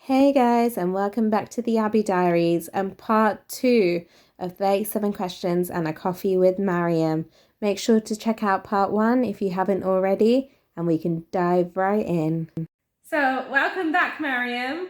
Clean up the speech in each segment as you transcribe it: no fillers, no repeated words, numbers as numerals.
Hey guys, and welcome back to the Abbey Diaries and part two of 37 questions and a coffee with Maryam. Make sure to check out part one if you haven't already, and we can dive right in. So, welcome back, Maryam.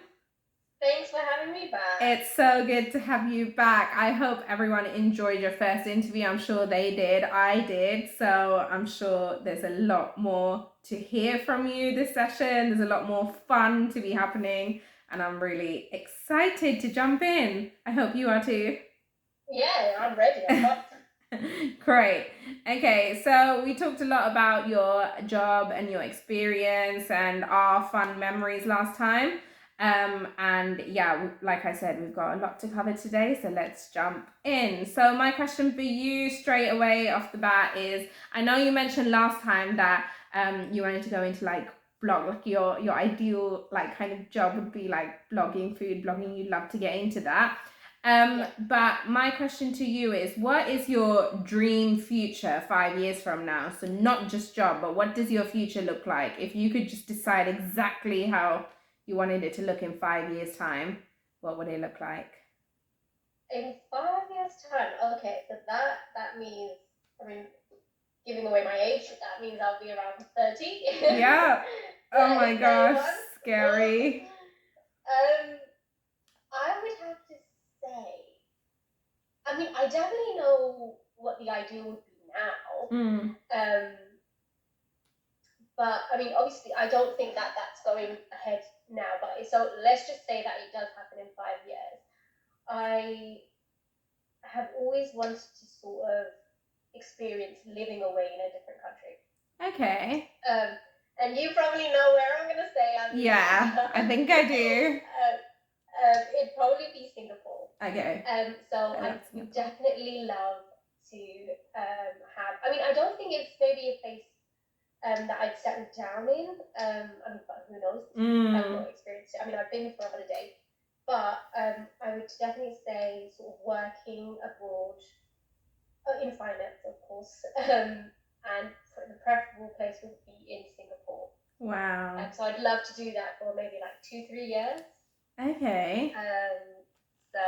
Thanks for having me back. It's so good to have you back. I hope everyone enjoyed your first interview. I'm sure they did. I did. So I'm sure there's a lot more to hear from you this session. There's a lot more fun to be happening. And I'm really excited to jump in. I hope you are too. Yeah, I'm ready. Great. Okay, so we talked a lot about your job and your experience and our fun memories last time. And yeah, like I said, we've got a lot to cover today, so let's jump in. So my question for you straight away off the bat is, I know you mentioned last time that you wanted to go into like blog, like your ideal like kind of job would be like blogging, food blogging. You'd love to get into that. But my question to you is, what is your dream future 5 years from now? So not just job, but what does your future look like? If you could just decide exactly how you wanted it to look in 5 years' time, what would it look like? In 5 years' time, okay, so that means, I mean, giving away my age, that means I'll be around 30. Yeah. Oh my gosh, scary. I would have to say, I mean, I definitely know what the ideal would be now. But I mean, obviously, I don't think that that's going ahead now. But so let's just say that it does happen in 5 years. I have always wanted to sort of experience living away in a different country. Okay. And you probably know where I'm going to say. Yeah, I think I do. It'd probably be Singapore. Okay. So I would definitely love to have. I mean, I don't think it's maybe a place that I'd settle down in. I mean, but who knows? I've not experienced it. I mean, I've been for a holiday, but I would definitely say sort of working abroad in finance, of course, and the preferable place would be in Singapore. Wow. So I'd love to do that for maybe like 2-3 years. Okay. So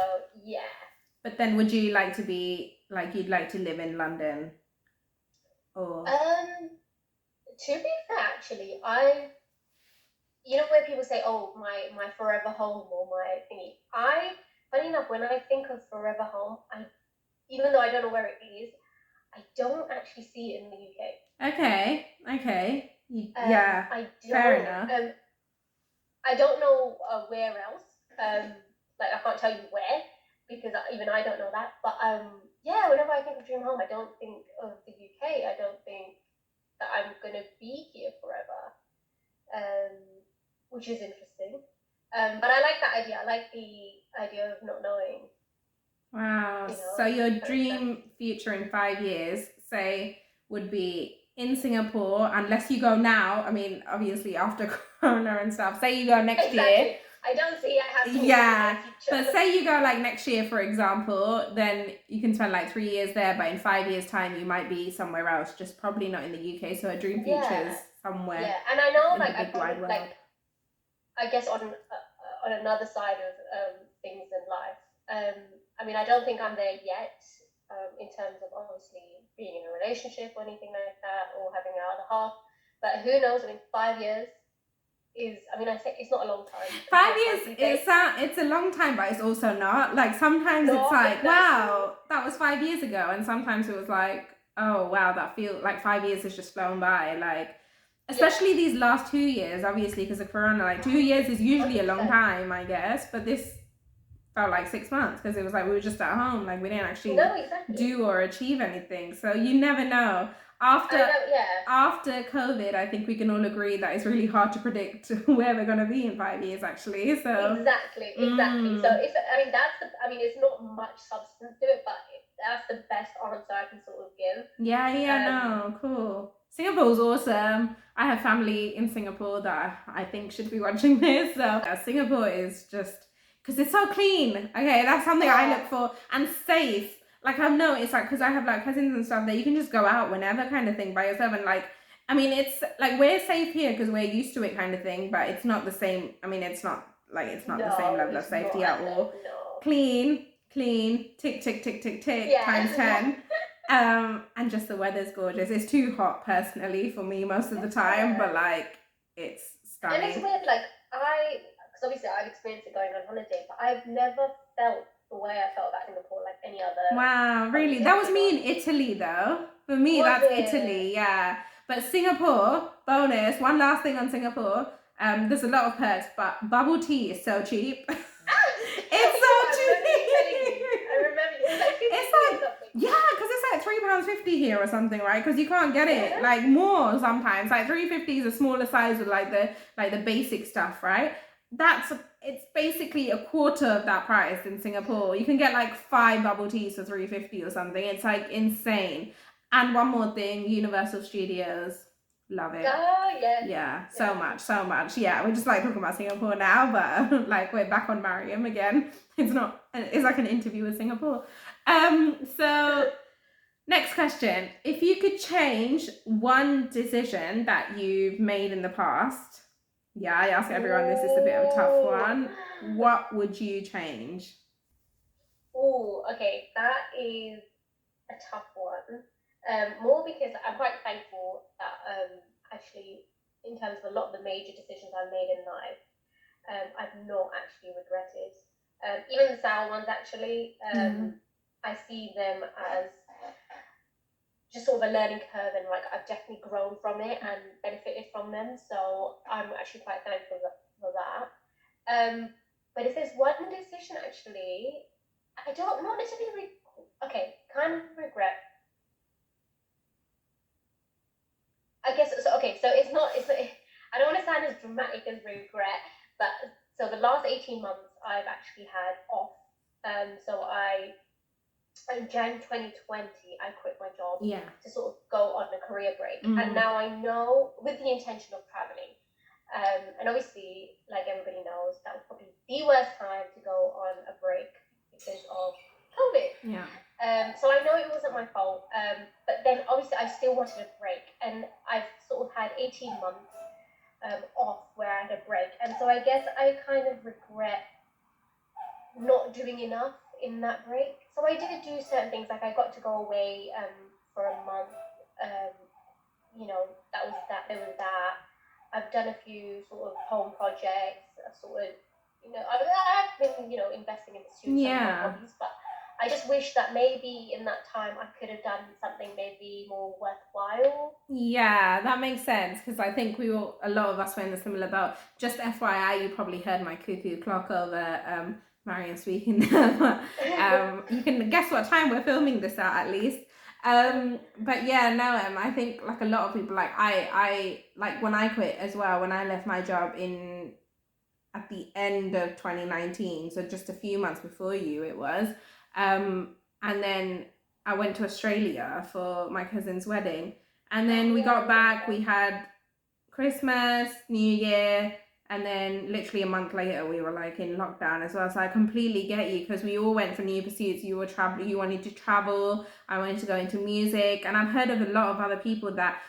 yeah. But then would you like to be, like, you'd like to live in London? Or to be fair, actually, you know where people say, "Oh, my forever home" or my thingy. Funny enough, when I think of forever home, even though I don't know where it is, I don't actually see it in the UK. Okay. Yeah. Fair enough. I don't know where else. Like I can't tell you where because even I don't know that. But yeah, whenever I think of dream home, I don't think of the UK. I don't think that I'm gonna be here forever, which is interesting. But I like that idea. I like the idea of not knowing. Wow. So your dream future in 5 years, say, would be in Singapore, unless you go now. I mean, obviously after Corona and stuff. Say you go next year. I don't see it happening. Yeah, but say you go like next year, for example, then you can spend like 3 years there, but in 5 years' time, you might be somewhere else, just probably not in the UK. So a dream future is somewhere. Yeah, and I know, in like, the big wide world. like, I guess on another side of things in life. I mean, I don't think I'm there yet. In terms of obviously being in a relationship or anything like that, or having another half. But who knows? I mean, 5 years is. I mean, I say it's not a long time. 5 years, it's a long time, but it's also not. Like sometimes it's like, wow, that was 5 years ago, and sometimes it was like, oh wow, that feels like 5 years has just flown by. Like, especially these last 2 years, obviously because of Corona. Like 2 years is usually a long time, I guess, but this felt like 6 months because it was like we were just at home, like we didn't actually do or achieve anything. So you never know. After COVID, I think we can all agree that it's really hard to predict where we're going to be in 5 years, actually. So exactly. So it's. I mean, it's not much substance to it, but that's the best answer I can sort of give. No, cool. Singapore's awesome. I have family in Singapore that I think should be watching this. So Singapore is just, because it's so clean. Okay, that's something I look for. And safe. Like I've noticed, like, because I have like cousins and stuff that you can just go out whenever kind of thing by yourself. And like, I mean, it's like we're safe here because we're used to it kind of thing, but it's not the same. I mean, it's not like it's not the same level of it's safety not at all. no. Clean, tick, tick, tick, tick, tick, Yeah. times 10. And just the weather's gorgeous. It's too hot personally for me most of the time, but like it's stunning. And it's weird, like because obviously I've experienced it going on holiday, but I've never felt the way I felt about Singapore like any other. Wow, really? That was me in Italy though. For me, Was that's it? Italy, yeah. But Singapore, bonus, one last thing on Singapore. There's a lot of perks, but bubble tea is so cheap. It's so cheap. I remember you. It's like yeah, because it's like £3.50 here or something, right? Because you can't get it like more sometimes. Like £3.50 is a smaller size with like the basic stuff, right? It's basically a quarter of that price in Singapore. You can get like 5 bubble teas for £3.50 or something. It's like insane. And one more thing, Universal Studios. Love it. Oh, yes. Yeah, so much. Yeah, we're just like talking about Singapore now, but like we're back on Maryam again. It's like an interview with Singapore. So next question. If you could change one decision that you've made in the past, yeah, I ask everyone, this is a bit of a tough one. What would you change? Oh, okay, that is a tough one. More because I'm quite thankful that actually, in terms of a lot of the major decisions I've made in life, I've not actually regretted. Even the sour ones, actually, I see them as just sort of a learning curve, and like I've definitely grown from it and benefited from them. So I'm actually quite thankful for that. But if there's one decision, actually, I don't not necessarily kind of regret. I guess so. Okay, so it's not. I don't want to sound as dramatic as regret, but so the last 18 months I've actually had off. So in Jan 2020, I quit my job to sort of go on a career break, and now I know with the intention of traveling. And obviously, like everybody knows, that was probably the worst time to go on a break because of COVID. Yeah. So I know it wasn't my fault, but then obviously I still wanted a break, and I've sort of had 18 months off where I had a break, and so I guess I kind of regret not doing enough in that break. So I did do certain things, like I got to go away for a month. That was that. There was that. I've done a few sort of home projects. I've been investing in pursuing some of my hobbies, but I just wish that maybe in that time I could have done something maybe more worthwhile. Yeah, that makes sense, because I think a lot of us were in a similar boat. Just FYI, you probably heard my cuckoo clock over Maryam speaking. You can guess what time we're filming this at least. But yeah, no, I think like a lot of people, like I like when I quit as well, when I left my job at the end of 2019, so just a few months before you it was, and then I went to Australia for my cousin's wedding, and then we got back, we had Christmas, New Year, and then literally a month later we were like in lockdown as well. So I completely get you, because we all went for new pursuits. You wanted to travel, I wanted to go into music, and I've heard of a lot of other people that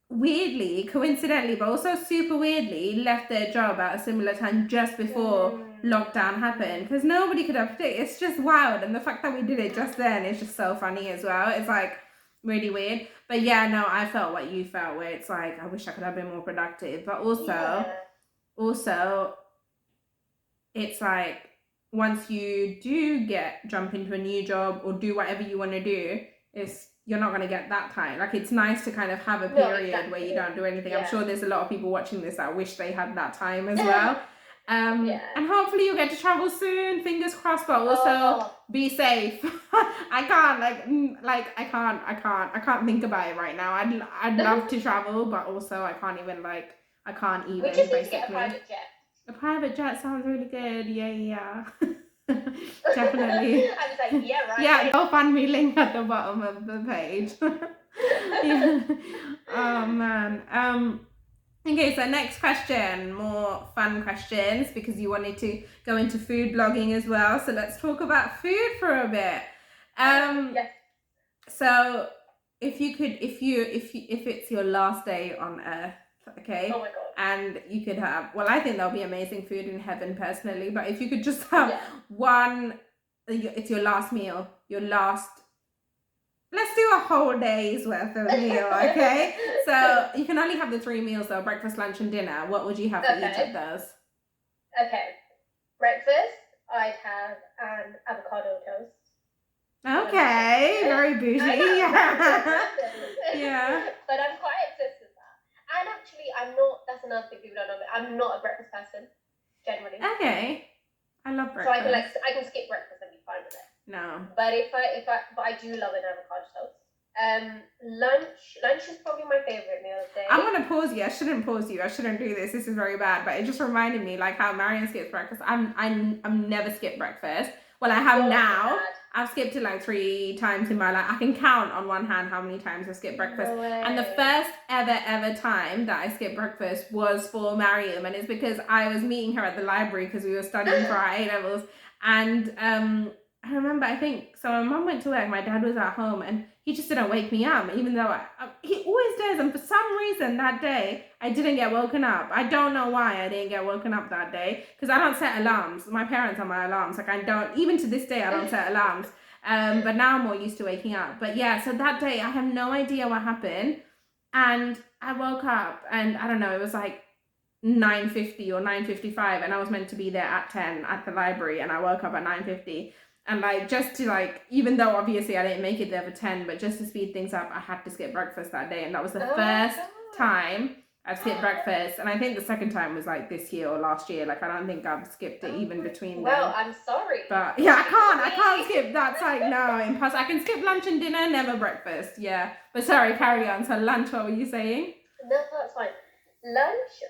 weirdly, coincidentally, but also super weirdly, left their job at a similar time just before lockdown happened, because nobody could have predicted. It's just wild, and the fact that we did it just then is just so funny as well. It's like really weird. But yeah, no, I felt what you felt, where it's like I wish I could have been more productive, but also it's like once you do jump into a new job or do whatever you want to do, you're not going to get that time. Like, it's nice to kind of have a period where you don't do anything. I'm sure there's a lot of people watching this that wish they had that time as well. And hopefully you'll get to travel soon, fingers crossed, but also be safe. I can't think about it right now. I'd love to travel, but also I can't even We just need to get a private jet. A private jet sounds really good. Yeah. Definitely. I was like, yeah, right. Yeah, GoFundMe link at the bottom of the page. Yeah. Oh man. Okay, so next question, more fun questions, because you wanted to go into food blogging as well. So let's talk about food for a bit. Yes. So if it's your last day on Earth, okay? Oh my God. and you could have, well, I think there'll be amazing food in heaven personally, but if you could just have one, it's your last meal, let's do a whole day's worth of meal, okay? So you can only have the 3 meals though, breakfast, lunch and dinner. What would you have for each of those? Okay. Breakfast, I'd have an avocado toast. Okay, very bougie. Yeah. But I'm quite obsessed with that. And actually, that's another thing people don't know, but I'm not a breakfast person, generally. Okay. I love breakfast. So I can skip breakfast and be fine with it. No. But but I do love an avocado toast. Lunch is probably my favorite meal of the day. I'm gonna pause you. I shouldn't pause you. I shouldn't do this. This is very bad. But it just reminded me, like how Maryam skips breakfast. I'm never skipped breakfast. Well, I have now. I've skipped it like 3 times in my life. I can count on one hand how many times I've skipped breakfast. No way. And the first ever time that I skipped breakfast was for Maryam, and it's because I was meeting her at the library because we were studying for our A levels. And I remember, so my mum went to work, my dad was at home, and he just didn't wake me up, even though he always does. And for some reason that day, I didn't get woken up. I don't know why I didn't get woken up that day, because I don't set alarms. My parents are my alarms. Like I don't, even to this day, I don't set alarms. But now I'm more used to waking up. But yeah, so that day, I have no idea what happened. And I woke up, and I don't know, it was like 9:50 or 9:55, and I was meant to be there at 10 at the library, and I woke up at 9:50. And like, just to like, even though obviously I didn't make it there for 10, but just to speed things up, I had to skip breakfast that day. And that was the first time I've skipped breakfast. And I think the second time was like this year or last year. Like, I don't think I've skipped it even between them. Well, I'm sorry. But yeah, I can't skip. That's like, no, impossible. I can skip lunch and dinner, never breakfast. Yeah. But sorry, carry on. So lunch, what were you saying? No, that's fine. Lunch,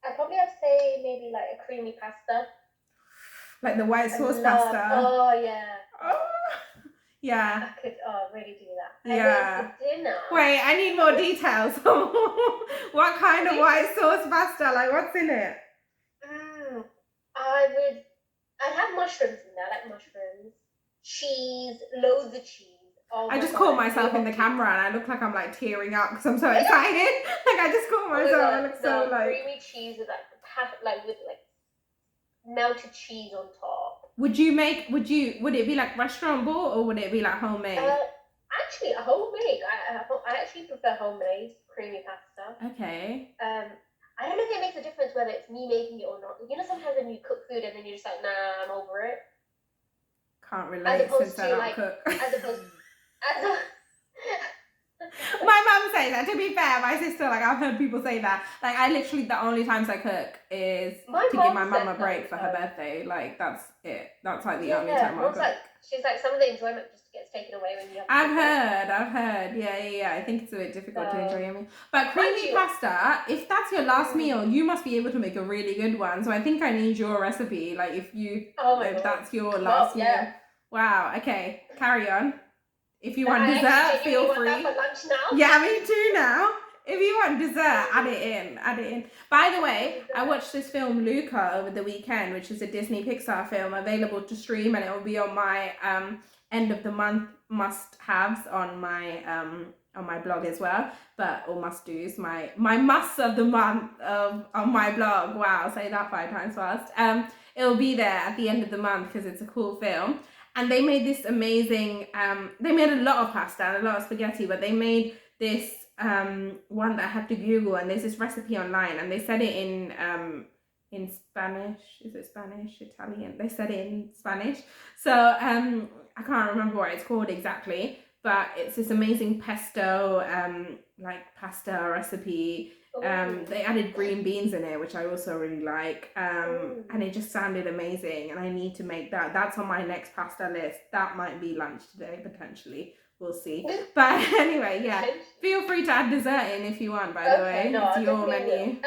I'd probably have to say maybe like a creamy pasta. Like the white sauce pasta. Oh, yeah. Oh, yeah. I could really do that. Yeah. And then for dinner. Wait, I need more details. What kind of white sauce pasta? Like, what's in it? I'd have mushrooms in there, like mushrooms, cheese, loads of cheese. Oh I just caught myself in the camera and I look like I'm like tearing up because I'm so excited. Like I just caught myself. I look so like creamy cheese with with melted cheese on top. Would it be like restaurant bought or would it be like homemade? Actually, homemade. I actually prefer homemade creamy pasta. Okay. I don't know if it makes a difference whether it's me making it or not. You know, sometimes when you cook food and then you're just like, nah, I'm over it. Can't relate since I don't cook. My mum says that. To be fair, my sister, like I've heard people say that. Like I literally, the only times I cook is to give my mum a break for her birthday. Like that's it. That's like the only time I cook. She's like, some of the enjoyment just gets taken away when you have. I've heard. Yeah. I think it's a bit difficult to enjoy a meal. But creamy pasta, if that's your last meal, you must be able to make a really good one. So I think I need your recipe. Like if that's your last meal. Yeah. Wow. Okay, carry on. If you want dessert, feel free. Want that for lunch now? Yeah, me too now. If you want dessert, add it in. By the way, I watched this film Luca over the weekend, which is a Disney Pixar film available to stream, and it will be on my end of the month must-haves on my blog as well. Or must-dos, my musts of the month on my blog. Wow, say that 5 times fast. It will be there at the end of the month because it's a cool film. And they made this amazing, they made a lot of pasta and a lot of spaghetti, but they made this one that I had to Google, and there's this recipe online, and they said it in Spanish. Is it Spanish? Italian? They said it in Spanish. So I can't remember what it's called exactly, but it's this amazing pesto, like pasta recipe. They added green beans in it, which I also really like, and it just sounded amazing, and I need to make that. That's on my next pasta list. That might be lunch today, potentially. We'll see. But anyway, yeah, feel free to add dessert in if you want, by the way. No, it's your menu.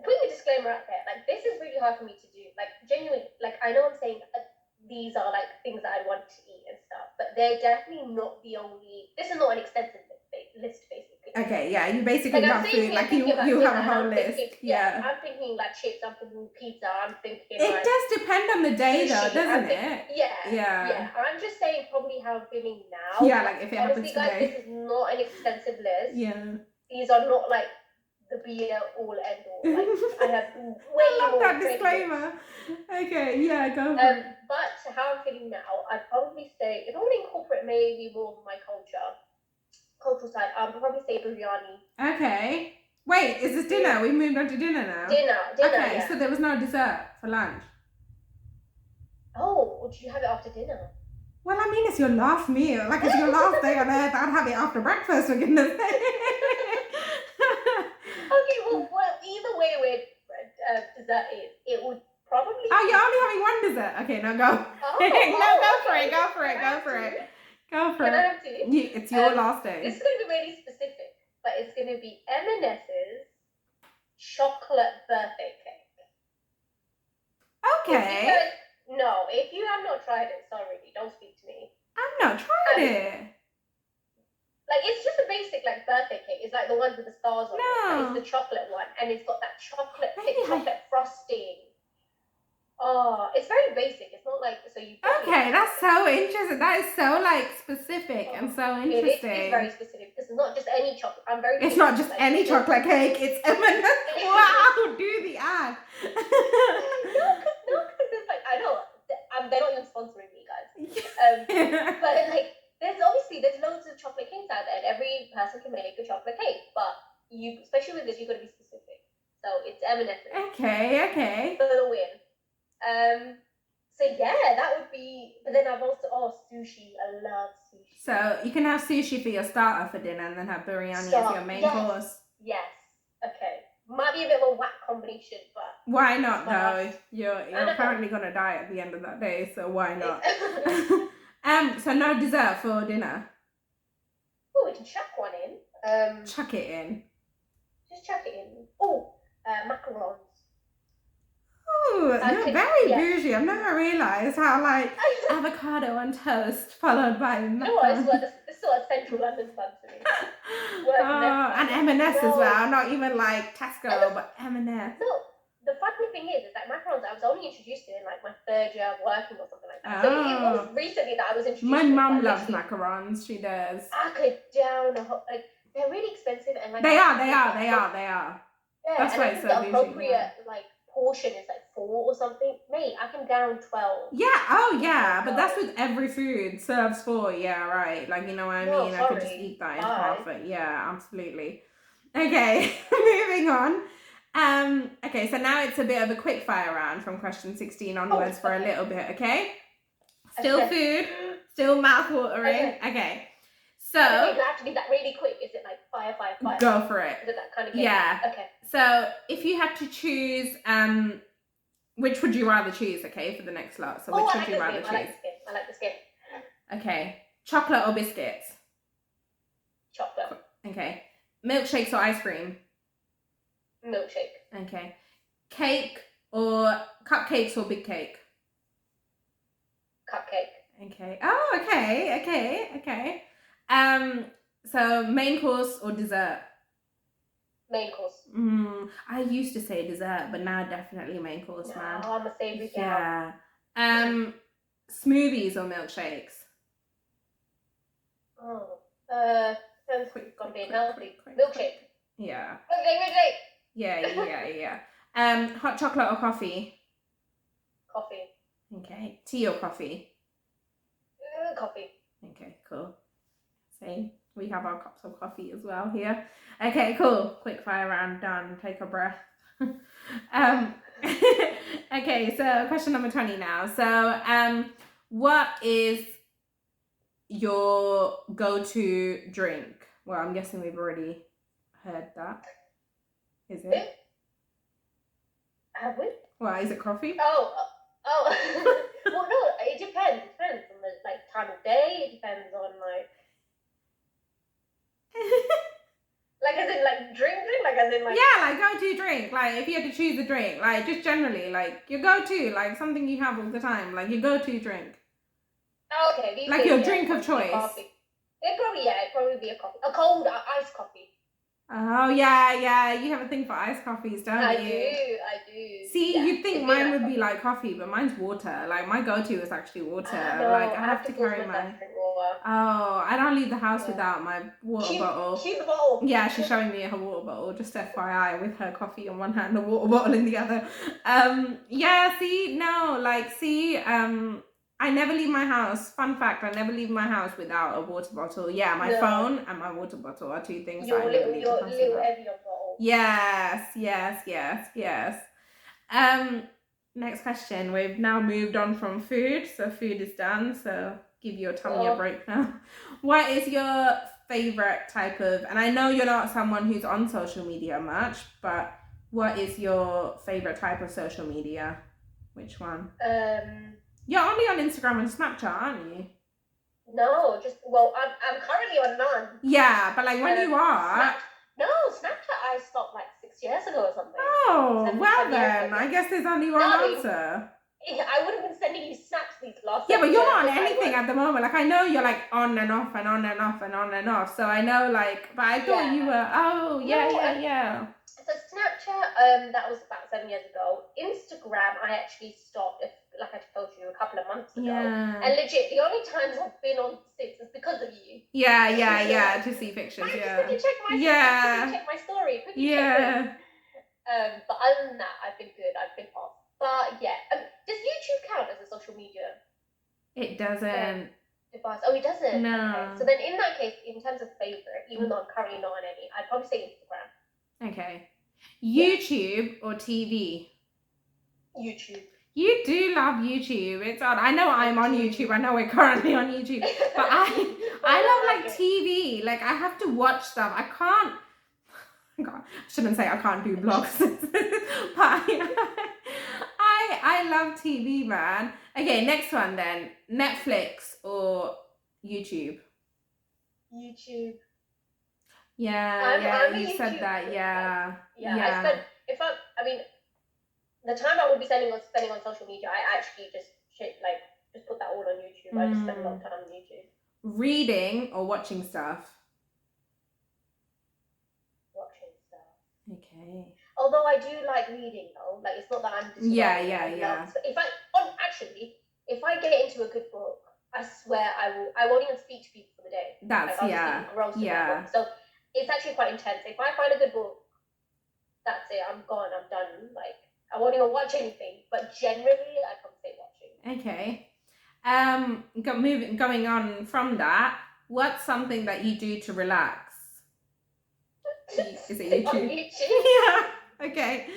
Putting a disclaimer out there, like, this is really hard for me to do. Like, genuinely, like, I know I'm saying these are, like, things that I want to eat and stuff, but they're definitely not the only, this is not an extensive list, basically. Okay, yeah, you basically love food, like you have a whole list. Yeah. I'm thinking like chips, I'm thinking pizza, I'm thinking it does depend on the day though, doesn't it? Yeah. I'm just saying probably how I'm feeling now. Yeah, like if it happens today. Guys, this is not an extensive list. Yeah. these are not like the be all end all. Like I have way I love more that training. disclaimer. Okay, yeah, go for it. But how I'm feeling now, I'd probably say if I want to incorporate maybe more of my cultural side, I'd probably say biryani. Okay. Wait, is this dinner? We moved on to dinner now. Dinner, Okay, yeah. so there was no dessert for lunch. Oh, did you have it after dinner? Well, I mean, it's your last meal. Like, it's your last day on earth. I'd have it after breakfast, for goodness sake. Okay, well, either way with dessert is, it would probably... Oh, you're only having one dessert? Okay, now go. Okay. Go for it. Can I have two? It's your last day. This is going to be really specific, but it's going to be M&S's chocolate birthday cake. Okay. If you have not tried it, sorry, don't speak to me. I've not tried it. Like, it's just a basic, like, birthday cake. It's like the ones with the stars on it. But it's the chocolate one, and it's got that chocolate frosting. Oh, it's very basic. It's not like, so you... Okay, that's so interesting. That is so, like, specific and so interesting. It is very specific, because it's not just any chocolate. It's not just any chocolate cake. It's M&S. Wow, do the ad. No, because it's like, I know, they're not even sponsoring me, guys. But, like, there's loads of chocolate cakes out there, and every person can make a chocolate cake, but you, especially with this, you've got to be specific. So it's M&S. Okay. For the win. So yeah, that would be. But then I've also sushi. I love sushi. So you can have sushi for your starter for dinner, and then have biryani as your main course. Yes. Okay. Might be a bit of a whack combination, but why not though? You're apparently gonna die at the end of that day, so why not? So no dessert for dinner. Oh, we can chuck one in. Chuck it in. Just chuck it in. Oh, macarons. Ooh, you're very bougie. I've never realised how, like, avocado on toast followed by macarons. You know what? It's sort of central London fun to me. And M&S as well. Not even like Tesco, but M&S. No, the funny thing is that macarons, I was only introduced to in like my third year of working or something like that. So it was recently that I was introduced. My mum loves macarons. She does. I could down a whole, like, they're really expensive and like they are. Yeah, that's why it's so the appropriate like portion is like 4 or something. Mate, I can down 12. Yeah, but that's with every food. Serves 4, yeah, right. Like, you know what I mean? I could just eat that in half. Yeah, absolutely. Okay, moving on. Okay, so now it's a bit of a quick fire round from question 16 onwards for a little bit, okay? Still food, still mouth watering. Okay. So it have to be that really quick. Is it like fire? Go for it. Is it that kind of game? Yeah. Okay. So if you had to choose, which would you rather choose? Okay, for the next lot. So which would you rather choose? I like this game. Okay. Chocolate or biscuits? Chocolate. Okay. Milkshakes or ice cream? Milkshake. Okay. Cake or cupcakes or big cake? Cupcake. Okay. Oh, okay. So main course or dessert? Main course. I used to say dessert, but now definitely main course, man. Oh, I'm a savoury gal. Yeah. Smoothies or milkshakes? Oh. Gonna be healthy. Milkshake. Yeah. Milkshake. Yeah. Hot chocolate or coffee? Coffee. Okay. Tea or coffee? Coffee. Okay, cool. Same. We have our cups of coffee as well here. Okay, cool. Quick fire round done. Take a breath. Okay, so question number 20 now. So, what is your go-to drink? Well, I'm guessing we've already heard that. Is it? Have we? Well, is it coffee? Oh. Well, no, it depends. It depends on the like time of day. It depends on like as in like drink, like as in like go-to drink. Like if you had to choose a drink, like just generally, like your go-to, like something you have all the time, like your go-to drink. Oh, okay. Like your drink of choice. It'd probably be a coffee, a cold iced coffee. Oh yeah, you have a thing for iced coffees, don't you? I do. See, you'd think think mine would be like coffee, but mine's water. Like my go-to is actually water. No, Like I have to force carry myself my. to drink water. Oh, I don't leave the house without my water bottle. Cute the bottle. Yeah, she's showing me her water bottle, just FYI, with her coffee in one hand, the water bottle in the other. Yeah, see, no, like, see, I never leave my house. Fun fact, I never leave my house without a water bottle. Yeah, my phone and my water bottle are two things that I never leave the house without. Your little Evian bottle. Yes. Next question. We've now moved on from food, so food is done, so give your tummy a break now. What is your favorite type of, and I know you're not someone who's on social media much, but what is your favorite type of social media? Which one? You're only on Instagram and Snapchat, aren't you? No, I'm currently on none. Yeah, but like when you are. Snapchat I stopped like 6 years ago or something. Oh, well then, I guess there's only one answer. I would have been sending you snaps these last. Yeah, but you're not on anything at the moment. Like I know you're like on and off and on and off and on and off. So I know like, but I thought you were. Oh yeah. So Snapchat, that was about 7 years ago. Instagram, I actually stopped, like I told you, a couple of months ago. Yeah. And legit, the only times I've been on since is because of you. Yeah. To see pictures. Quickly check my check my story. Check but other than that, I've been good. I've been off. But yeah, does YouTube count as a social media? It doesn't. Device? Oh, it doesn't. No. Okay. So then, in that case, in terms of favorite, even though I'm currently not on any, I'd probably say Instagram. Okay. YouTube or TV? YouTube. You do love YouTube. It's odd. I know I'm on YouTube. I know we're currently on YouTube, but I love like TV. Like I have to watch stuff. I can't. God, I shouldn't say I can't do vlogs. But I love TV, man. Okay, next one then. Netflix or YouTube? YouTube. Yeah, you said that. Yeah. I mean, the time I would be spending on social media, I actually just put that all on YouTube. I just spend a lot of time on YouTube. Reading or watching stuff? Watching stuff. Okay. Although I do like reading though, like it's not that I'm just yeah. If I get into a good book, I swear I won't even speak to people for the day. That's book. So it's actually quite intense. If I find a good book, that's it. I'm gone. I'm done. Like I won't even watch anything. But generally, I probably say watching. Okay. Going on from that, what's something that you do to relax? Is it YouTube? Yeah. Okay.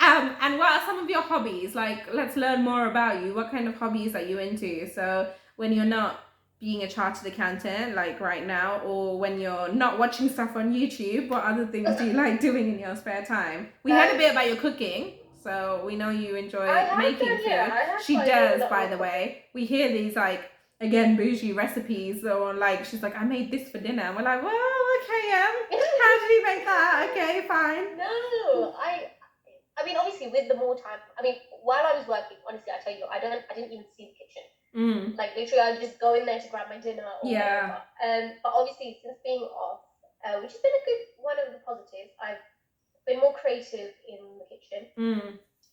And what are some of your hobbies? Like, let's learn more about you. What kind of hobbies are you into? So when you're not being a chartered accountant, like right now, or when you're not watching stuff on YouTube, what other things do you like doing in your spare time? We heard a bit about your cooking, so we know you enjoy making food. She does, by the way. We hear these like, again, bougie recipes, or like, she's like, I made this for dinner. And we're like, well, okay, how did you make that? Okay, fine. No, I mean, obviously, with the more time, I mean, while I was working, honestly, I tell you, I didn't even see the kitchen. Like, literally, I would just go in there to grab my dinner or whatever. But obviously, since being off, which has been one of the positives, I've been more creative in the kitchen.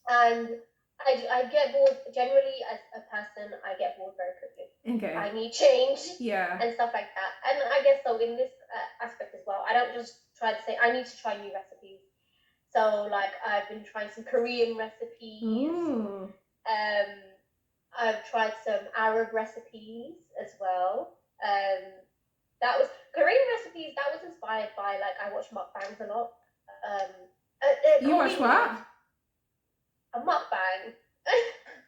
And I get bored, generally, as a person, I get bored very quickly. Okay. I need change. Yeah. And stuff like that. And I guess so in this aspect as well, I don't just try to say, I need to try new recipes. So, like, I've been trying some Korean recipes. I've tried some Arab recipes as well. That was Korean recipes. That was inspired by, like, I watch mukbangs a lot. You watch what? A mukbang.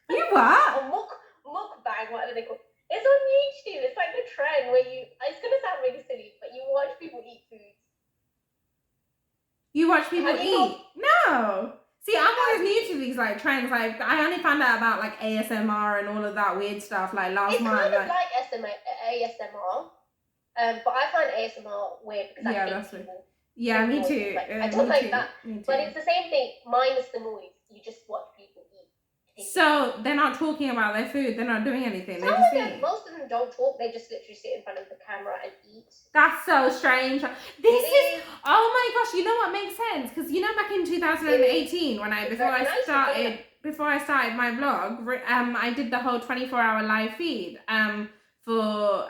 You what? A mukbang, whatever they call it. It's on YouTube. It's like the trend where it's gonna sound really silly, but you watch people eat food. You watch people eat? No. See, I'm always new to these like trends. Like I only found out about like ASMR and all of that weird stuff like last month. It's kind of like ASMR, but I find ASMR weird because I hate people. Yeah, me too. Like, I don't like that. But it's the same thing, minus the noise. You just watch people eat. So they're not talking about their food. They're not doing anything. They Some just of them, eat. most of them don't talk. They just literally sit in front of the camera and eat. That's so strange. This is oh my gosh. You know what makes sense? Because you know back in 2018 when before I started my vlog, I did the whole 24-hour live feed for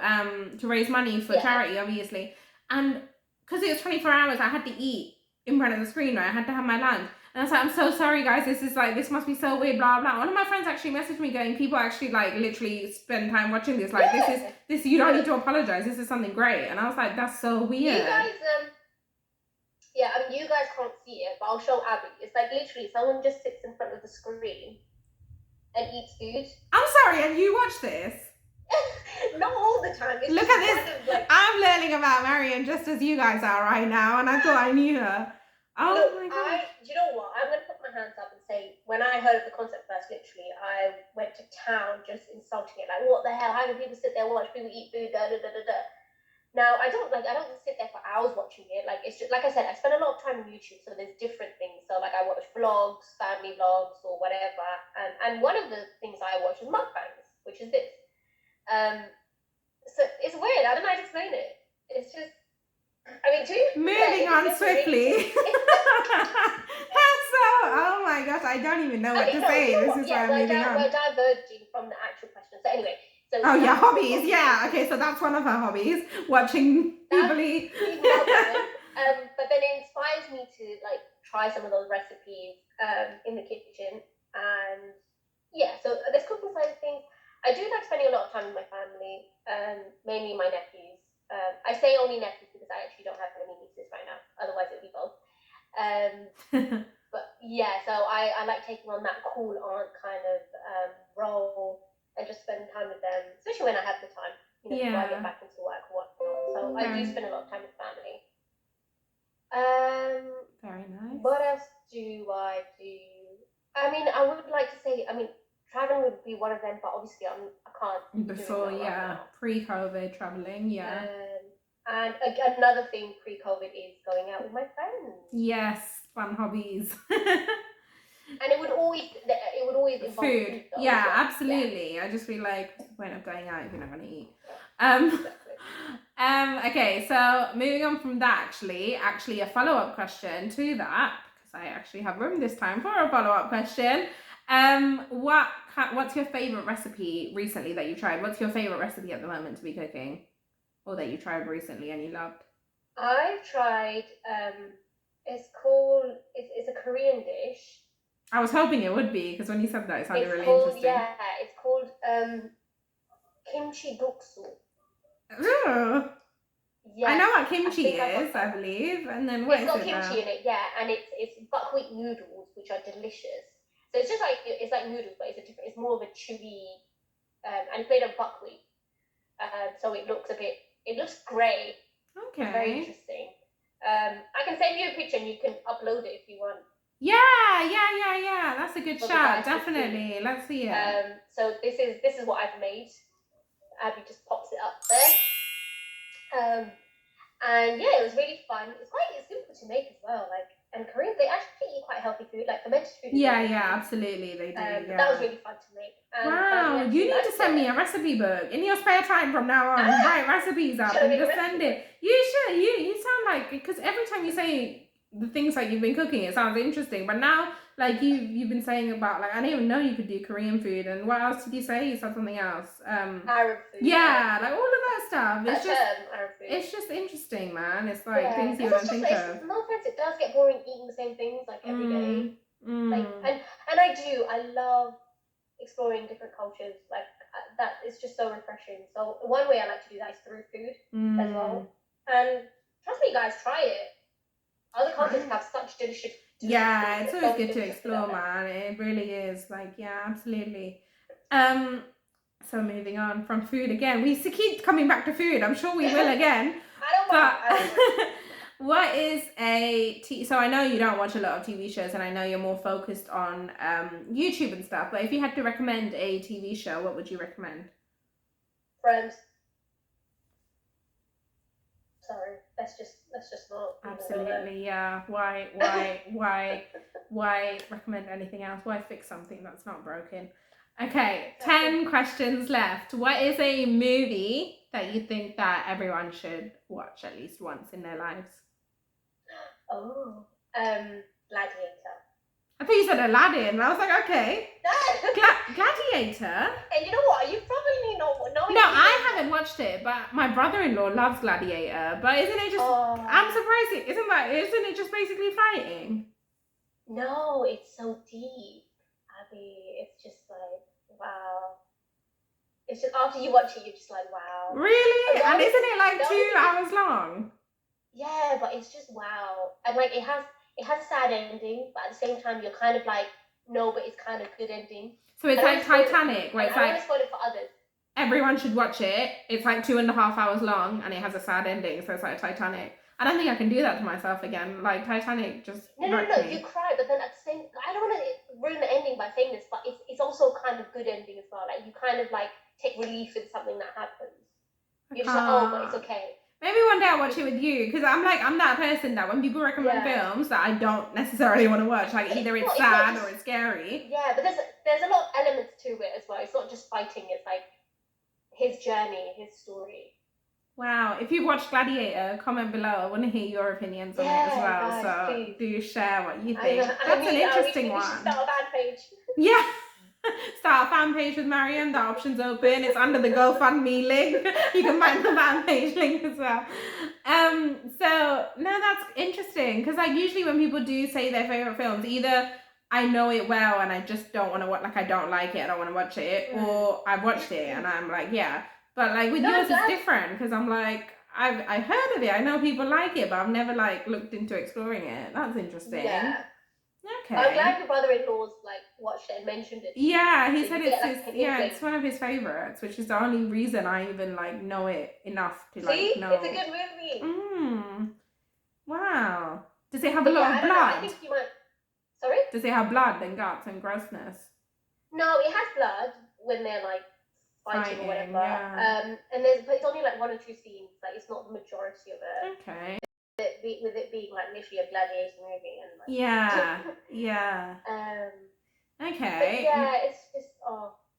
to raise money for charity, obviously, and because it was 24 hours, I had to eat in front of the screen. Right, I had to have my lunch. And I was like, I'm so sorry, guys. This must be so weird, blah, blah. One of my friends actually messaged me going, people actually, like, literally spend time watching this. Like, this, you don't need to apologize. This is something great. And I was like, that's so weird. You guys, yeah, I mean, you guys can't see it, but I'll show Abby. It's like literally someone just sits in front of the screen and eats food. I'm sorry, have you watched this? Not all the time. It's Look at this. Like, I'm learning about Maryam just as you guys are right now, and I thought I knew her. Oh, look, my God. do you know what? I'm going to put my hands up and say, when I heard of the concept first, literally, I went to town just insulting it. Like, what the hell? How do people sit there and watch people eat food? Da, da, da, da, da. Now, I don't sit there for hours watching it. Like, it's just, like I said, I spend a lot of time on YouTube, so there's different things. So, like, I watch vlogs, family vlogs, or whatever. And one of the things I watch is mukbangs, which is this. So it's weird. I don't know how to explain it. It's just, I mean, moving on swiftly. Oh my gosh, I don't even know what to say. This is why I'm moving on. We're diverging from the actual question. So anyway. So hobbies. Yeah. Okay, so that's one of her hobbies. Watching people eat. But then it inspires me to like try some of those recipes in the kitchen. And yeah, so there's cooking side of things. I do like spending a lot of time with my family, mainly my nephews. I say only nephews because I actually don't have any nieces right now. Otherwise, it would be both. But yeah, so I like taking on that cool aunt kind of role and just spend time with them, especially when I have the time. You know, before I get back into work or whatnot. So I do spend a lot of time with family. Very nice. What else do I do? I mean, I would like to say, traveling would be one of them, but obviously I can't. Before, pre-COVID traveling, and another thing pre-COVID is going out with my friends. Yes, fun hobbies. And it would always involve food. Though, yeah, absolutely. Yeah. I just feel like what's the point of going out if you're not going to eat? Okay, so moving on from that, actually a follow-up question to that, because I actually have room this time for a follow-up question. What's your favorite recipe recently that you tried? What's your favorite recipe at the moment to be cooking, or that you tried recently and you loved? I've tried. It's a Korean dish. I was hoping it would be, because when you said that, it sounded really interesting. Yeah, it's called kimchi guksu. Ooh. Yeah, I know what kimchi is, I believe. And then what is it? It's got kimchi in it, yeah, and it's buckwheat noodles, which are delicious. So it's just like noodles, but it's more of a chewy, and it's made of buckwheat. So it looks grey. Okay. It's very interesting. I can send you a picture and you can upload it if you want. Yeah. That's a good shout. Definitely. Let's see it. So this is what I've made. Abby just pops it up there. And yeah, it was really fun. It's simple to make as well. Like, and Koreans, they actually eat quite healthy food, like fermented food. Yeah, absolutely, they do. Yeah. That was really fun to make. Wow, you need to send me a recipe book in your spare time from now on. Write recipes up and just send it. You should. You sound like, because every time you say the things like you've been cooking, it sounds interesting. But now, like you've been saying about, like, I didn't even know you could do Korean food. And what else did you say? You said something else. Arab food. Yeah, like all of that stuff. It's just interesting, man. It's like things you don't think of. No offense, it does get boring eating the same things like every day. Like, and I love exploring different cultures. Like that, it's just so refreshing. So one way I like to do that is through food as well. And trust me, guys, try it. Other countries have such delicious. Yeah, it's always good to explore, man. It really is. Like, yeah, absolutely. So moving on from food again, we keep coming back to food. I'm sure we will again. I don't know. What is so I know you don't watch a lot of TV shows, and I know you're more focused on YouTube and stuff, but if you had to recommend a TV show, what would you recommend? Friends. Sorry, let's That's just not. Absolutely, yeah. Why recommend anything else? Why fix something that's not broken? Okay, 10 questions left. What is a movie that you think that everyone should watch at least once in their lives? Oh, Gladiator. I thought you said Aladdin, and I was like, okay. Gladiator? And you know what? You probably know. No, I haven't watched it, but my brother-in-law loves Gladiator. But isn't it just? Oh. I'm surprised. Isn't it just basically fighting? No, it's so deep, Abby. It's just like wow. It's just after you watch it, you're just like wow. Really? And isn't it like 2 hours long? Yeah, but it's just wow. And like it has a sad ending, but at the same time you're kind of like, no, but it's kind of good ending. So it's like Titanic, where it's like, I always spoil it for others. Everyone should watch it. It's like 2.5 hours long, and it has a sad ending, so it's like Titanic. I don't think I can do that to myself again. Like Titanic just No, you cry, but then at the same, I don't want to ruin the ending by saying this, but it's also kind of good ending as well. Like you kind of like take relief in something that happens. You're just like, oh, but it's okay. Maybe one day I'll watch it with you, because I'm that person that when people recommend films that I don't necessarily want to watch, like either it's sad or it's scary. Yeah, but there's a lot of elements to it as well. It's not just fighting, it's like his journey, his story. Wow, if you've watched Gladiator, comment below. I want to hear your opinions on it as well. Guys, so please. Do share what you think. That's an interesting one. We should start a fan page. Yeah. Start a fan page with Maryam. The option's open. It's under the GoFundMe link. You can find the fan page link as well. So no, that's interesting, because like usually when people do say their favorite films, either I know it well and I just don't want to watch, like I don't like it, I don't want to watch it, or I've watched it and I'm like, yeah. But like with yours, it's different, because I'm like, I've heard of it, I know people like it, but I've never like looked into exploring it. That's interesting. Yeah. Okay. I'm glad your brother-in-law's like watched it and mentioned it. Yeah, he said it's one of his favorites, which is the only reason I even like know it enough to like know. It's a good movie. Wow. Does it have a lot of blood? I think you might. Sorry? Does it have blood and guts and grossness? No, it has blood when they're like fighting or whatever. Yeah. And but it's only like 1 or 2 scenes. Like it's not the majority of it. Okay. With it being like literally a gladiator movie and like. Yeah. Okay. But yeah, it's just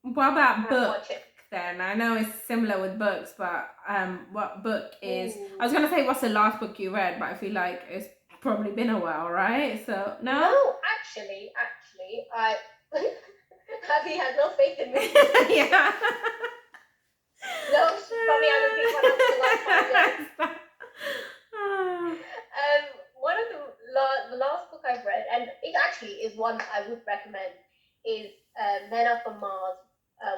What about books then? I know it's similar with books, but what book is? I was gonna say what's the last book you read, but I feel like it's probably been a while, right? So no. No, actually, I Abby has no faith in me. Yeah. No, she probably hasn't picked one up for the last 5 years. One of the last book I've read, and it actually is one that I would recommend, is Men Are From Mars,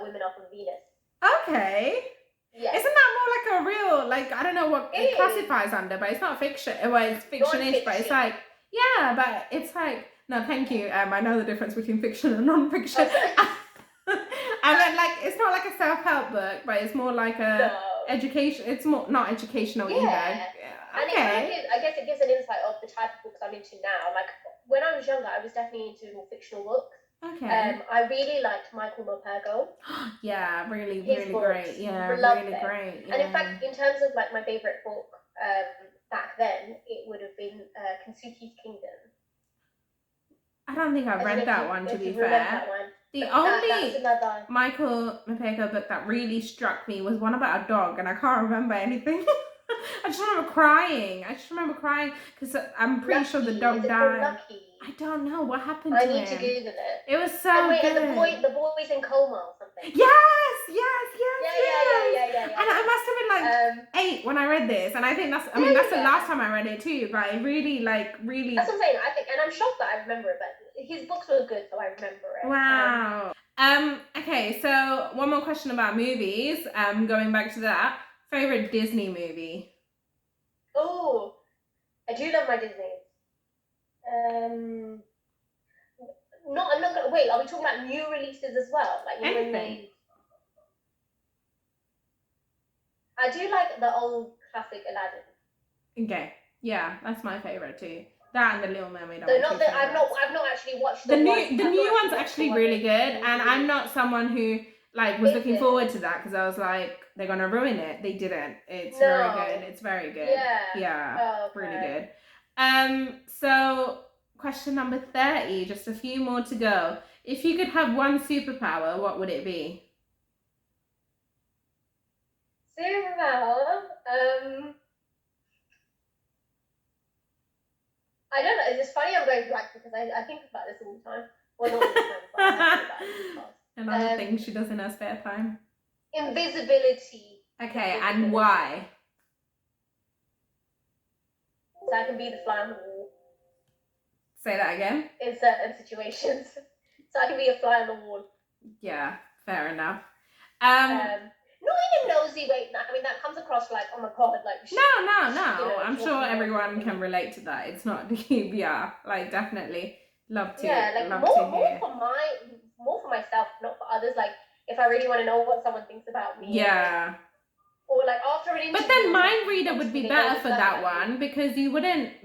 Women Are From Venus. Okay. Yeah. Isn't that more like a real, like, I don't know what it classifies under, but it's not fiction. Well, it's fiction-ish, but it's like, yeah, but it's like, no, thank you. I know the difference between fiction and non-fiction. I mean, like, it's not like a self-help book, but it's more like a education. It's more not educational either. And I guess it gives an insight of the type of books I'm into now. Like when I was younger, I was definitely into more fictional books. Okay. I really liked Michael Morpurgo. Yeah, really great. Yeah, really great. Yeah. And in fact, in terms of like my favorite book back then, it would have been Kensuke's Kingdom. I don't think I've read that one, to be fair. The only Michael Morpurgo book that really struck me was one about a dog, and I can't remember anything. I just remember crying. Because I'm pretty sure the dog died. I don't know what happened to him. I need to Google it. It was so good. The boy's in coma or something. Yes. Yeah. And I must have been like 8 when I read this, and I think that's the last time I read it too. But it really. That's what I'm saying. I think, and I'm shocked that I remember it, but his books were good, so I remember it. Wow. Okay, so one more question about movies. Going back to that, favorite Disney movie? Oh, I do love my Disney. No, I'm not gonna wait. Are we talking about new releases as well? Like anything? I do like the old classic Aladdin. Okay, yeah, that's my favorite too. That and the Little Mermaid. So I've not actually watched the new one's actually really good, and I'm not someone who like was Is looking it? forward to that because I was like, they're gonna ruin it. They didn't. It's very good. No. It's very good. Yeah. Yeah, Okay. really good. So question number 30, just a few more to go. If you could have one superpower, what would it be? Superpower. I don't know. It's just funny I'm going blank because I think about this all the time. Well, not all the time, but I have thought about it in the past. Another thing she does in her spare time. Invisibility. Okay, and why? So I can be the fly on the wall. Say that again. In certain situations. So I can be a fly on the wall. Yeah, fair enough. Not in a nosy way. I mean, that comes across like, oh my god, like. No. I'm sure everyone can relate to that. It's not deep. Yeah, like definitely love to. Yeah, like love more to hear. more for myself, not for others. Like if I really want to know what someone thinks about me. Yeah. Or like after an interview. But then mind reader would be better for that one because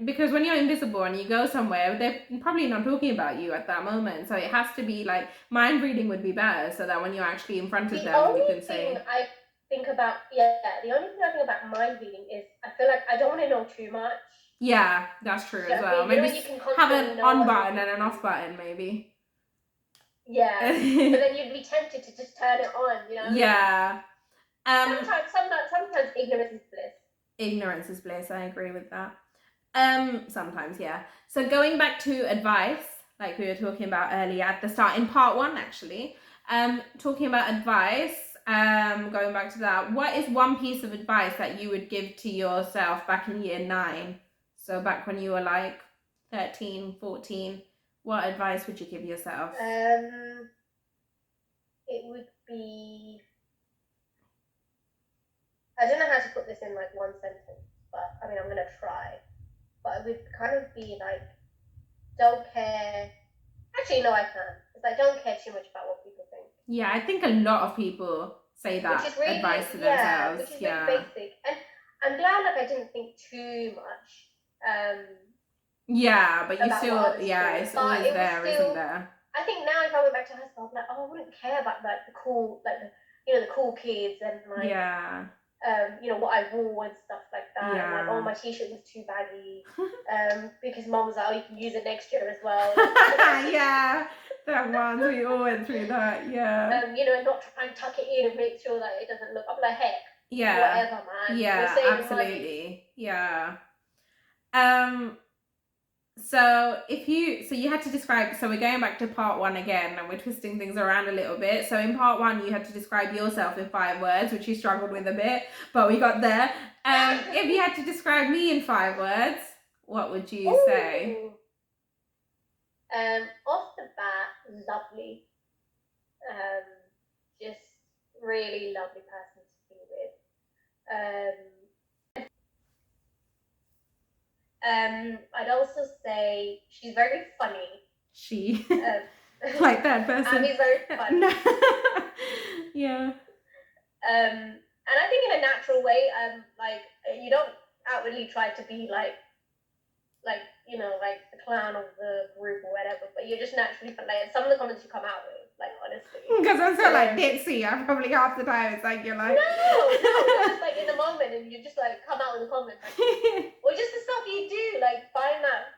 because when you're invisible and you go somewhere, they're probably not talking about you at that moment. So it has to be like mind reading would be better so that when you're actually in front of them, you can say. The only thing I think about mind reading is I feel like I don't want to know too much. Yeah, that's true as well. Maybe have an on button and an off button, maybe. Yeah, but then you'd be tempted to just turn it on, you know? Yeah. Sometimes ignorance is bliss. Ignorance is bliss. I agree with that. Sometimes, yeah. So going back to advice, like we were talking about earlier at the start in part 1, actually. Talking about advice. Going back to that, what is one piece of advice that you would give to yourself back in year 9? So back when you were like 13, 14, what advice would you give yourself? It would be, I don't know how to put this in like one sentence, but I mean, I'm going to try. But it would kind of be like, don't care. Actually, no, I can. It's like, don't care too much about what people think. Yeah, I think a lot of people say that really, advice to themselves. Which is really basic. And I'm glad like I didn't think too much. Yeah, but you still, it's always there, isn't there? I think now if I went back to high school, I'd be like, oh, I wouldn't care about like the cool, like the cool kids and like what I wore and stuff like that. Yeah. And like, oh, my t-shirt was too baggy. Because mom was like, oh, you can use it next year as well. Yeah, that one, we all went through that. Yeah. And not try and tuck it in and make sure that it doesn't look. I'm like, heck. Yeah. Whatever, man. Yeah, absolutely. Money. Yeah. So you had to describe, so we're going back to part 1 again and we're twisting things around a little bit. So in part 1 you had to describe yourself in 5 words, which you struggled with a bit, but we got there. If you had to describe me in 5 words, what would you say? Off the bat, lovely. Just really lovely person to be with. I'd also say she's very funny. She, like that person. Abby's very funny. Yeah. And I think in a natural way, like you don't outwardly try to be like the clown of the group or whatever, but you're just naturally fun. Like some of the comments you come out with, like honestly. Because I'm so like ditzy. I'm probably half the time it's like you're like no, just like in the moment and you just like come out with a comment. Like, or just the stuff you do, like find that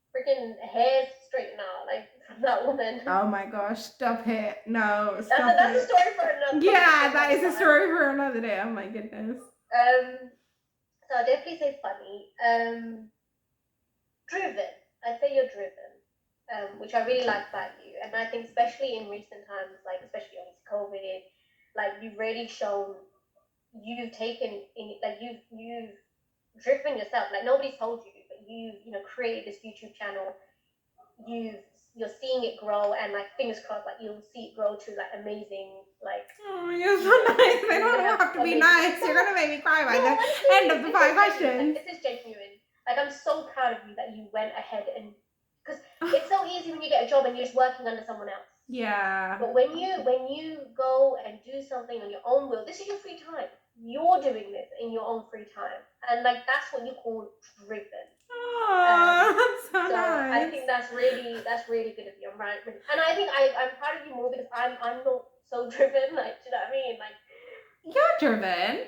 freaking hair straightener, like that woman. Oh my gosh, stop it. No, stop that's a story for another day. Yeah, that is a story for another day. Oh my goodness. So I'll definitely say funny. Driven. I'd say you're driven. Which I really like about you. And I think especially in recent times, like especially on COVID, like you've really shown you've taken in like you've driven yourself. Like nobody's told you, but you created this YouTube channel. You're seeing it grow, and like fingers crossed, like you'll see it grow to like amazing, like. Oh, you're so nice. They don't have to be nice. You're gonna make me cry by the end of the 5 questions. Like, this is genuine. Like I'm so proud of you that you went ahead and because it's so easy when you get a job and you're just working under someone else. Yeah. But when you go and do something on your own will, this is your free time. You're doing this in your own free time, and like that's what you call driven. Oh, that's so nice. I think that's really good of you. I'm right, and I think I'm proud of you more because I'm not so driven. Like, do you know what I mean? Like, you're driven.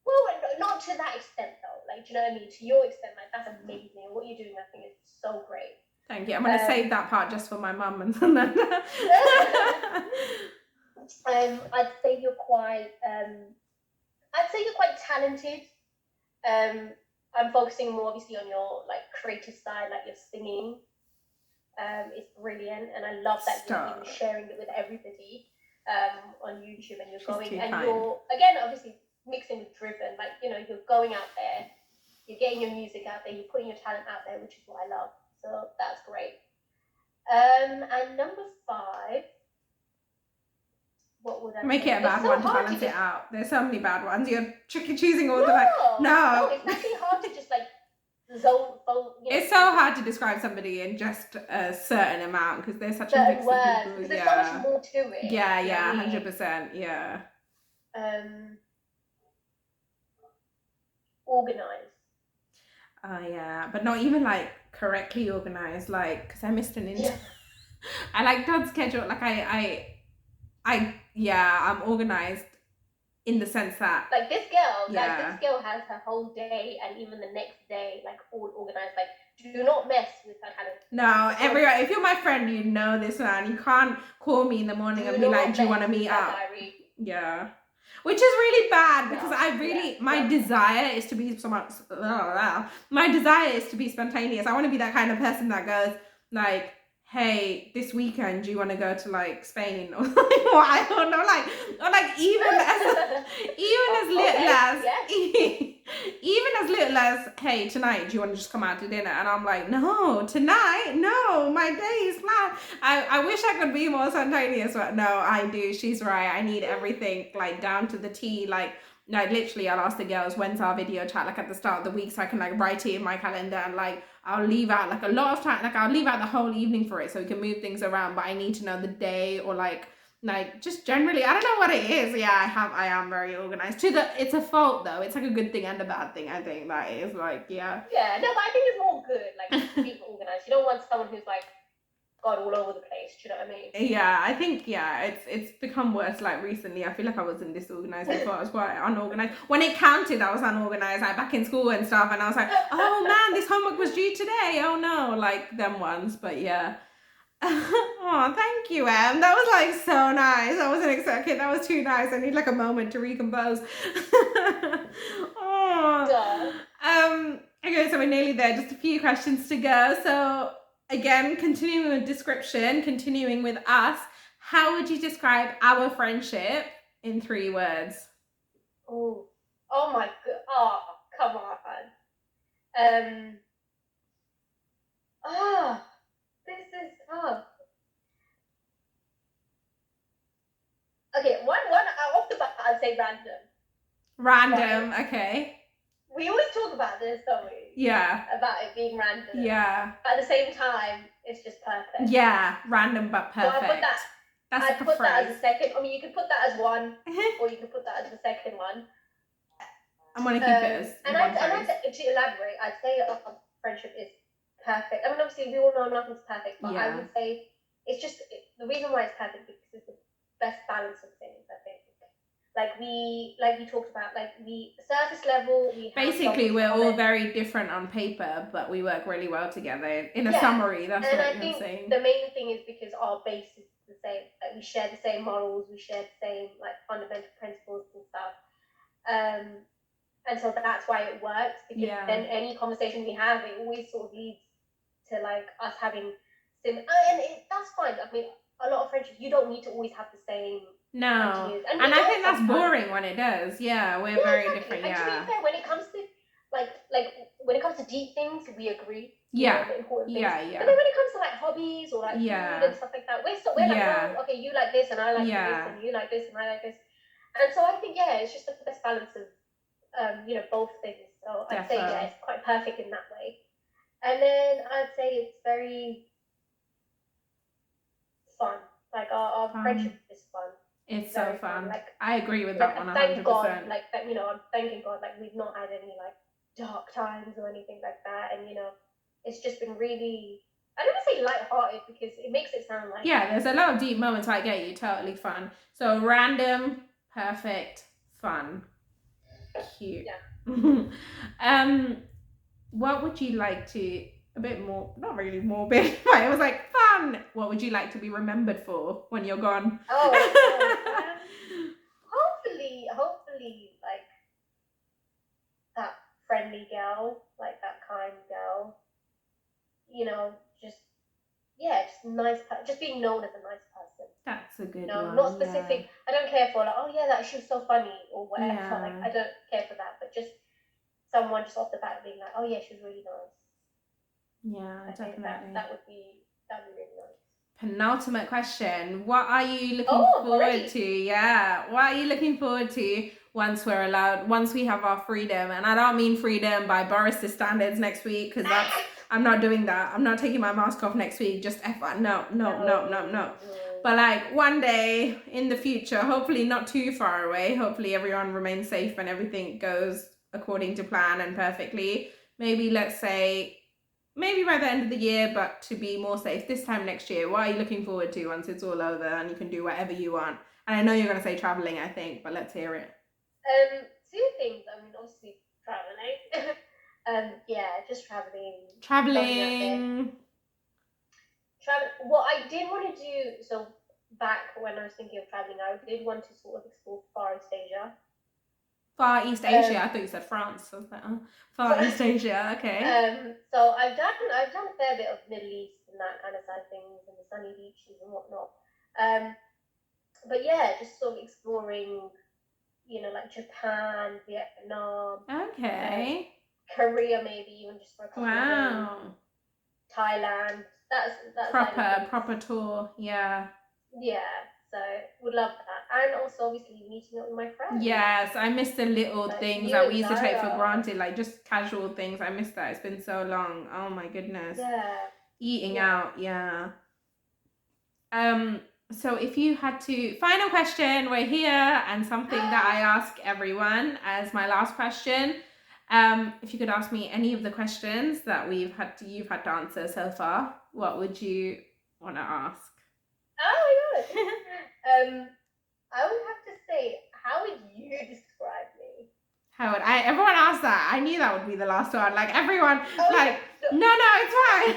well, not to that extent though. Like, do you know what I mean? To your extent, like that's amazing. What you're doing, I think, is so great. Thank you. I'm gonna save that part just for my mum and then. I'd say you're quite. I'd say you're quite talented. I'm focusing more obviously on your like creative side, like your singing. It's brilliant, and I love that you're even sharing it with everybody on YouTube, and you're you're again obviously mixing with driven, like you know you're going out there, you're getting your music out there, you're putting your talent out there, which is what I love. So that's great. And number 5. What would I make it a bad one to balance it out? There's so many bad ones. You're choosing all the like. No, it's actually hard to just like zone. It's so hard to describe somebody in just a certain amount because there's such a mix of people. There's so much more to it. Yeah, 100%. Yeah. Organized. Oh yeah, but not even like correctly organized. Like, because I missed an interview. I like Dad's schedule. Like I'm organized in the sense that like this girl has her whole day and even the next day like all organized. Like, do not mess with her kind of. No, everyone. If you're my friend, you know this man. You can't call me in the morning and be like, "Do you want to meet up?" Diary. Yeah, which is really bad because my desire is to be my desire is to be spontaneous. I want to be that kind of person that goes like, hey, this weekend, do you want to go to like Spain or something? I don't know, even as little as, hey, tonight, do you want to just come out to dinner? And I'm like, no, tonight, no, my day is planned. I wish I could be more spontaneous, but no, I do. She's right. I need everything like down to the T. Like literally, I'll ask the girls, when's our video chat? Like at the start of the week, so I can like write it in my calendar and like I'll leave out like a lot of time. Like I'll leave out the whole evening for it so we can move things around. But I need to know the day or like just generally, I don't know what it is. Yeah, I am very organized. It's a fault though. It's like a good thing and a bad thing. I think that is like Yeah, no, but I think it's more good. Like being organized. You don't want someone who's like God all over the place. Do you know what I mean? Yeah, I think it's become worse like recently. I feel like I wasn't disorganized before. I was quite unorganized. When it counted, I was unorganized. Like back in school and stuff, and I was like, oh man, this homework was due today. Oh no, like them ones. But yeah. Oh, thank you, Em. That was like so nice. I wasn't expecting. That was too nice. I need like a moment to recompose. Oh. Okay, so we're nearly there. Just a few questions to go. So again, continuing with description, continuing with us. How would you describe our friendship in 3 words? Oh my god! Oh, come on. This is tough. Okay, one off the bat, I'd say random. Random, right. Okay. We always talk about this, don't we? Yeah. About it being random. Yeah. But at the same time, it's just perfect. Yeah, random but perfect. So I put that. I'd put that as a second. I mean, you could put that as one, or you could put that as the second one. I'm gonna keep it as. And to elaborate, I'd say friendship is perfect. I mean, obviously, we all know nothing's perfect, but I would say it's just the reason why it's perfect because it's the best balance of things. I think. Like we talked about, like we surface level. Basically, we're all very different on paper, but we work really well together. In a summary, that's what I'm saying. And I think the main thing is because our base is the same. Like we share the same morals, we share the same like fundamental principles and stuff. And so that's why it works. Because then any conversation we have, it always sort of leads to like us having that's fine. I mean, a lot of friendships, you don't need to always have the same. No, and I think that's boring when it does. Yeah, we're very different. And to be fair, when it comes to when it comes to deep things, we agree. Yeah, the important things. Yeah. But then when it comes to like hobbies or like food and stuff like that, we're like, oh, okay, you like this and I like this, and you like this and I like this, and so I think it's just the best balance of both things. So I'd say it's quite perfect in that way. And then I'd say it's very fun. Like our friendship is fun. It's so fun. Like I agree with that one 100%. Thank God, I'm thanking God, like we've not had any like dark times or anything like that, and it's just been really I never say light-hearted because it makes it sound like... Yeah, there's a lot of deep moments. I get you. Totally fun. So random, perfect, fun, cute. Yeah. What would you like to, a bit more, not really morbid, but it was like fun. What would you like to be remembered for when you're gone? Hopefully, like that friendly girl, like that kind girl. You know, just nice. Just being known as a nice person. That's a good No, one. not specific. Yeah. I don't care for like, oh yeah, that she was so funny or whatever. Yeah. Like I don't care for that, but just someone just off the bat being like, oh yeah, she was really nice. Yeah, definitely. That'd be really nice. Penultimate question. What are you looking forward already? to? Yeah. What are you looking forward to once we have our freedom? And I don't mean freedom by Boris's standards next week, because I'm not doing that. I'm not taking my mask off next week. Just no. But like one day in the future, hopefully not too far away, hopefully everyone remains safe and everything goes according to plan and perfectly. Maybe let's say, maybe by the end of the year, but to be more safe, this time next year, what are you looking forward to once it's all over and you can do whatever you want? And I know you're going to say traveling, I think, but let's hear it. Two things. I mean, obviously traveling. Just traveling. What I did want to do, so back when I was thinking of traveling, I did want to sort of explore Far East Asia. Far East Asia. I thought you said France. So Far East Asia. Okay. So I've done a fair bit of Middle East and that kind of side of things, and the sunny beaches and whatnot. But yeah, just sort of exploring, like Japan, Vietnam. Okay. Korea, maybe even just for a couple of days. Thailand. That's proper tour. Yeah. Yeah. So would love that, and also obviously meeting up with my friends. Yes, I miss the little things that we used to take for granted, like just casual things. I miss that. It's been so long. Oh my goodness. Yeah. Eating out. Yeah. So if you had to, final question, we're here, and something that I ask everyone as my last question. If you could ask me any of the questions that you've had to answer so far, what would you want to ask? Oh my god. I would have to say, how would you describe me? Everyone asked that. I knew that would be the last one. Like everyone, no, it's fine.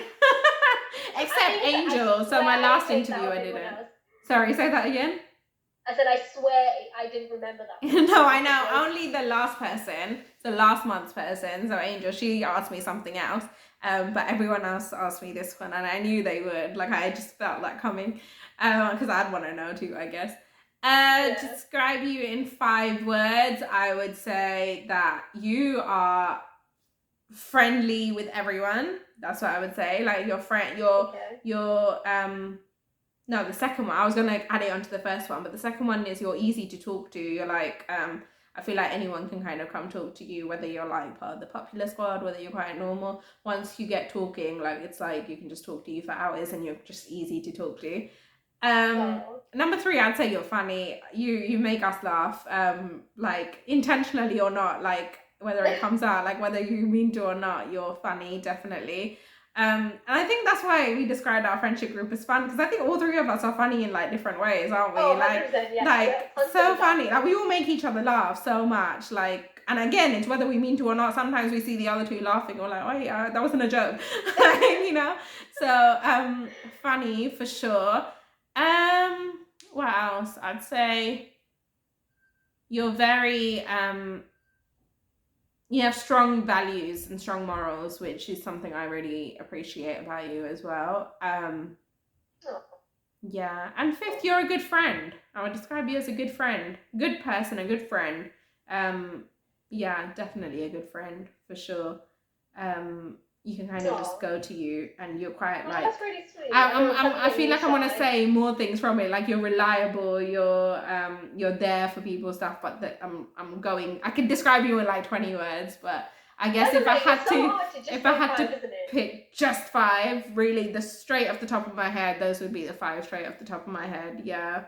Except Angel. So my last interview I didn't. Sorry, say that again. I said, I swear I didn't remember that. No, I know. Only the last person, so last month's person, so Angel, she asked me something else. But everyone else asked me this one, and I knew they would. Like, I just felt that coming. Because I'd want to know too, I guess. Describe you in 5 words. I would say that you are friendly with everyone. That's what I would say. Like no, the second one, I was going to add it onto the first one, but the second one is you're easy to talk to. You're like, I feel like anyone can kind of come talk to you, whether you're like part of the popular squad, whether you're quite normal. Once you get talking, like it's like you can just talk to you for hours and you're just easy to talk to. Number 3, I'd say you're funny. You make us laugh, like intentionally or not, like whether it comes out, like whether you mean to or not, you're funny, definitely. And I think that's why we described our friendship group as fun, because I think all 3 of us are funny in like different ways, aren't we? So funny. Like we all make each other laugh so much. Like, and again, it's whether we mean to or not. Sometimes we see the other 2 laughing, or like, oh yeah, that wasn't a joke, So funny for sure. What else? I'd say you're very you have strong values and strong morals, which is something I really appreciate about you as well. Yeah. And 5th, you're a good friend. I would describe you as a good friend. Good person, a good friend. Yeah, definitely a good friend, for sure. You can kind of just go to you, and you're quite like... That's really sweet. I feel like I want to say more things from it, like you're reliable, you're there for people, stuff, but I could describe you in like 20 words, but I guess if I had to pick just 5, really, the straight off the top of my head, those would be the 5 straight off the top of my head, yeah.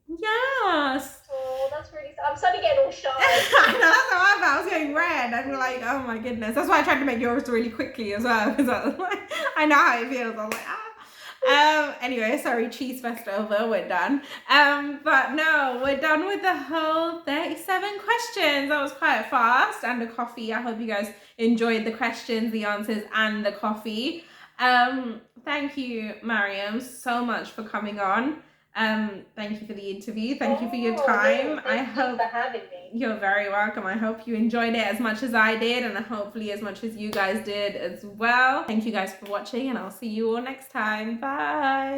Yes. Oh, that's really sad. I'm starting to get all shy. I know, that's how I felt. I was getting red. I'm like, oh my goodness. That's why I tried to make yours really quickly as well, because I was like, I know how it feels. I was like, ah. Anyway, sorry, cheese fest over. We're done. But no, we're done with the whole 37 questions. That was quite fast. And the coffee. I hope you guys enjoyed the questions, the answers, and the coffee. Thank you, Maryam, so much for coming on. Thank you for the interview. Thank you for your time. No, thank you for having me. You're very welcome. I hope you enjoyed it as much as I did, and hopefully as much as you guys did as well. Thank you guys for watching, and I'll see you all next time. Bye.